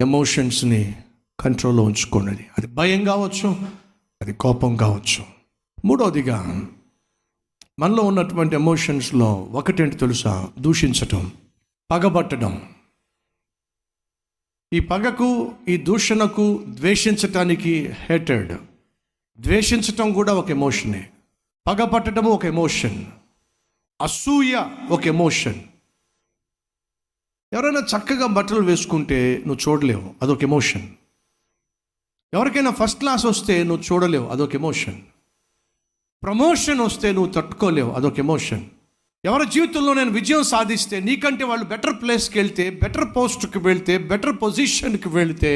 ఎమోషన్స్ని కంట్రోల్లో ఉంచుకోండి. అది భయం కావచ్చు, అది కోపం కావచ్చు. మూడవదిగా మనలో ఉన్నటువంటి ఎమోషన్స్లో ఒకటేంటి తెలుసా? దూషించటం, పగబట్టడం. ఈ పగకు, ఈ దూషణకు, ద్వేషించటానికి హేటెడ్, ద్వేషించటం కూడా ఒక ఎమోషనే. పగపట్టడము ఒక ఎమోషన్, అసూయ ఒక ఎమోషన్. ఎవరైనా చక్కగా బట్టలు వేసుకుంటే నువ్వు చూడలేవు, అదొక ఎమోషన్. ఎవరికైనా ఫస్ట్ క్లాస్ వస్తే నువ్వు చూడలేవు, అదొక ఎమోషన్. ప్రమోషన్ వస్తే నువ్వు తట్టుకోలేవు, అదొక ఎమోషన్. ఎవరి జీవితంలో నేను విజయం సాధిస్తే, నీకంటే వాళ్ళు బెటర్ ప్లేస్కి వెళ్తే, బెటర్ పోస్ట్కి వెళ్తే, బెటర్ పొజిషన్కి వెళ్తే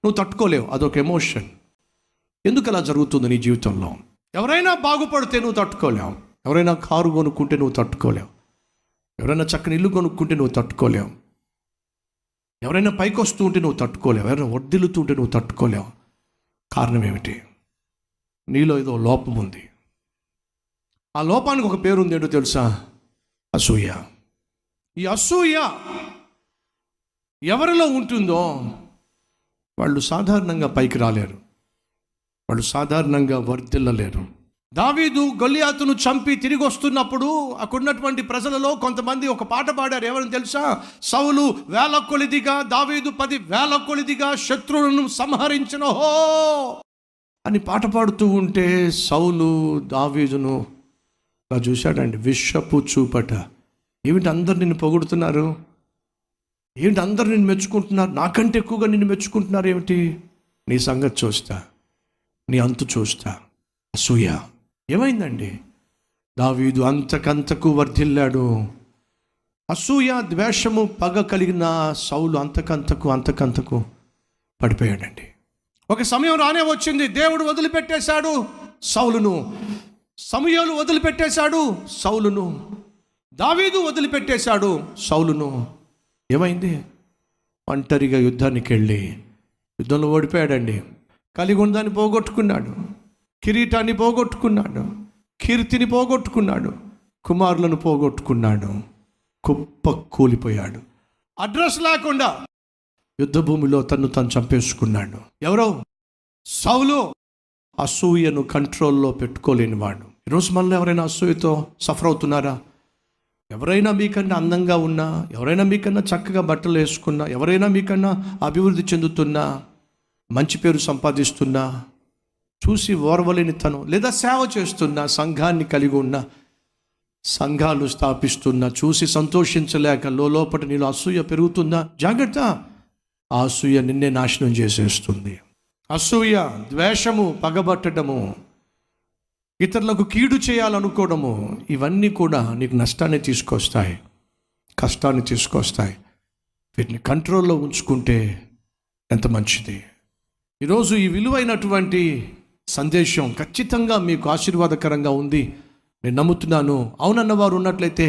నువ్వు తట్టుకోలేవు, అదొక ఎమోషన్. ఎందుకు అలా జరుగుతుంది నీ జీవితంలో? ఎవరైనా బాగుపడితే నువ్వు తట్టుకోలేవు, ఎవరైనా కారు కొనుక్కుంటే నువ్వు తట్టుకోలేవు, ఎవరైనా చక్కని ఇల్లు కొనుక్కుంటే నువ్వు తట్టుకోలేవు, ఎవరైనా పైకి వస్తూ ఉంటే నువ్వు తట్టుకోలేవు, ఎవరైనా వర్ధిల్లుతుంటే నువ్వు తట్టుకోలేవు. కారణం ఏమిటి? నీలో ఏదో లోపం ఉంది. ఆ లోపానికి ఒక పేరు ఉంది, ఏంటో తెలుసా? అసూయ. ఈ అసూయ ఎవరిలో ఉంటుందో వాళ్ళు సాధారణంగా పైకి రాలేరు, వాళ్ళు సాధారణంగా వర్ధిల్లలేరు. దావీదు గొల్లియాతును చంపి తిరిగి వస్తున్నప్పుడు అక్కడున్నటువంటి ప్రజలలో కొంతమంది ఒక పాట పాడారు. ఎవరని తెలుసా? సౌలు వేల కొలిదిగా, దావీదు 10,000 కొలిదిగా శత్రువులను సంహరించిన హో అని పాట పాడుతూ ఉంటే సౌలు దావీదును చూశాడండి, విషపు చూపట. ఏమిటి అందరు నిన్ను పొగుడుతున్నారు? ఏమిటి అందరు నిన్ను మెచ్చుకుంటున్నారు? నాకంటే ఎక్కువగా నిన్ను మెచ్చుకుంటున్నారు ఏమిటి? నీ సంగతి చూస్తా, నీ అంతు చూస్తా. అసూయ. ఏమైందండి? దావీదు అంతకంతకు వర్ధిల్లాడు. అసూయ, ద్వేషము, పగ కలిగిన సౌలు అంతకంతకు పడిపోయాడండి. ఒక సమయం రానే వచ్చింది, దేవుడు వదిలిపెట్టేశాడు సౌలును, సమూయేలు వదిలిపెట్టేశాడు సౌలును, దావీదు వదిలిపెట్టేశాడు సౌలును. ఏమైంది? ఒంటరిగా యుద్ధానికి వెళ్ళి యుద్ధంలో ఓడిపోయాడండి. కలిగి ఉన్నదాన్ని పోగొట్టుకున్నాడు, కిరీటాన్ని పోగొట్టుకున్నాడు, కీర్తిని పోగొట్టుకున్నాడు, కుమారులను పోగొట్టుకున్నాడు, కుప్ప కూలిపోయాడు. అడ్రస్ లేకుండా యుద్ధ భూమిలో తను చంపేసుకున్నాడు. ఎవరో? సౌలు. అసూయను కంట్రోల్లో పెట్టుకోలేని వాడు. ఈరోజు మనలో ఎవరైనా అసూయతో సఫర్ అవుతున్నారా? ఎవరైనా మీకన్నా అందంగా ఉన్నా, ఎవరైనా మీకన్నా చక్కగా బట్టలు వేసుకున్నా, ఎవరైనా మీకన్నా అభివృద్ధి చెందుతున్నా, మంచి పేరు సంపాదిస్తున్నా, చూసి ఓర్వలేని తను, లేదా సేవ చేస్తున్నా, సంఘాన్ని కలిగి ఉన్న, సంఘాలు స్థాపిస్తున్నా, చూసి సంతోషించలేక లోపల నీలో అసూయ పెరుగుతుందా? జాగ్రత్త. ఆ అసూయ నిన్నే నాశనం చేసేస్తుంది. అసూయ, ద్వేషము, పగబట్టడము, ఇతరులకు కీడు చేయాలనుకోవడము, ఇవన్నీ కూడా నీకు నష్టాన్ని తీసుకొస్తాయి, కష్టాన్ని తీసుకొస్తాయి. వీటిని కంట్రోల్లో ఉంచుకుంటే ఎంత మంచిది. ఈరోజు ఈ విలువైనటువంటి సందేశం ఖచ్చితంగా మీకు ఆశీర్వాదకరంగా ఉంది నేను నమ్ముతున్నాను. అవునన్న వారు ఉన్నట్లయితే